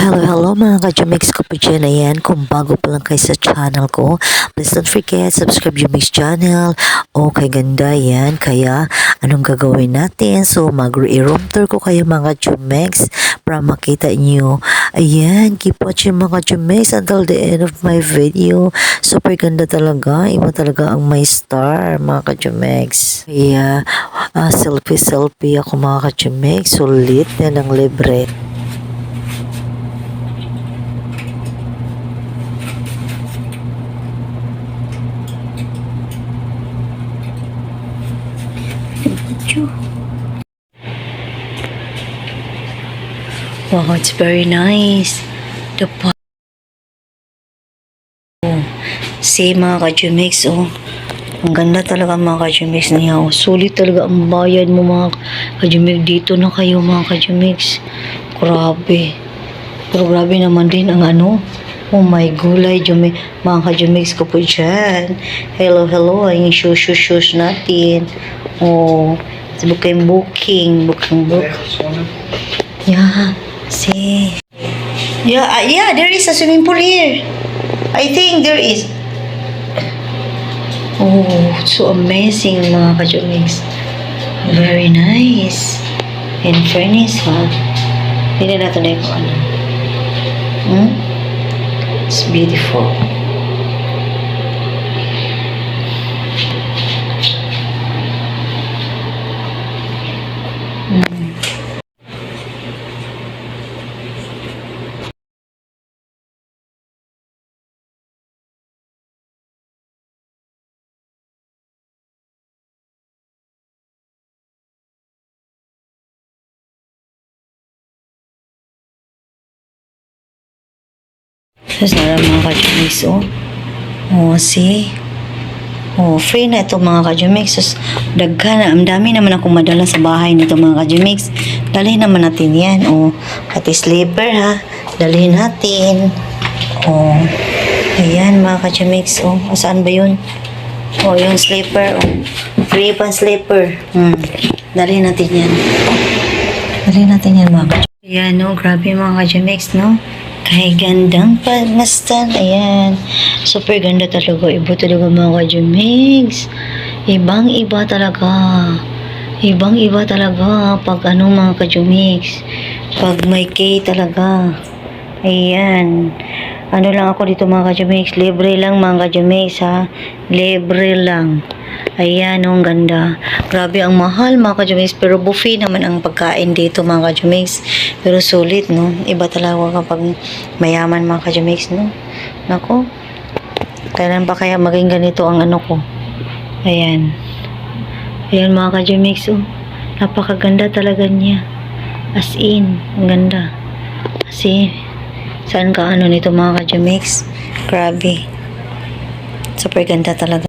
Hello mga ka-Jumix ko po dyan. Ayan, kung bago pa lang kayo sa channel ko, please don't forget, subscribe Jumix channel. Okay, ganda yan. Kaya, anong gagawin natin? So, mag-room tour ko kayo mga Jumix para makita nyo. Ayan, keep watching mga Jumix until the end of my video. Super ganda talaga. Iba talaga ang my star mga ka-Jumix. Kaya, selfie ako mga ka-Jumix. Sulit na ng libre. Wow, it's very nice. The park. See mga ka-Jumix, oh. Ang ganda talaga mga ka-Jumix niya. Oh. Sulit talaga ang bayad mo mga ka-Jumix. Dito na kayo mga ka-Jumix. Grabe. Pero grabe naman din ang ano. Oh my gulay, mga ka-Jumix ko po dyan. Hello. Yung shoes natin. Oh, it's booking. Yeah. See. Yeah, there is a swimming pool here. I think there is. Oh, so amazing mga ka-Jumix. Very nice. In fairness, ha? Hindi na natin na yung ano. It's beautiful. Tapos na mga ka-Jumix, oh. Oh, see? Oh, free na ito mga ka-Jumix. Tapos, daghan na. Ang dami naman akong madala sa bahay nito mga ka-Jumix. Dalhin naman natin yan. Oh, pati sleeper ha. Dalhin natin. Oh, ayan mga ka-Jumix. Oh, saan ba yun? Oh, yung sleeper. Oh, free pan sleeper. Dalhin natin yan. Dalhin natin yan mga ka-Jumix. Ayan, no. Grabe mga ka-Jumix, no? Kay gandang pagmastan. Ayan. Super ganda talaga. Iba talaga mga ka-Jumix. Ibang-iba talaga. Ibang-iba talaga. Pag ano mga ka-Jumix. Pag may K talaga. Ayan. Ano lang ako dito mga ka-Jumix. Libre lang mga ka-Jumix ha. Libre lang. Ayan, ang ganda. Grabe ang mahal mga ka-Jumix. Pero buffet naman ang pagkain dito mga ka-Jumix. Pero sulit, no? Iba talaga kapag mayaman mga ka-Jumix, no? Nako. Kailan ba kaya maging ganito ang ano ko? Ayan. Ayan mga ka-Jumix, oh. Napakaganda talaga niya. As in, ang ganda. Kasi, saan ka ano nito mga ka-Jumix? Grabe. Super ganda talaga.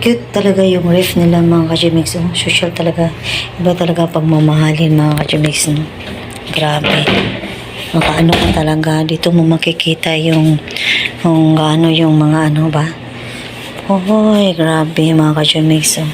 Cute talaga yung ref nila mga ka-Jumix. Oh. Social talaga. Iba talaga pagmamahalin mga ka-Jumix. No? Grabe. Makaano ka talaga. Dito mo makikita yung mga ano ba. Hoy, grabe mga ka-Jumix. Oh.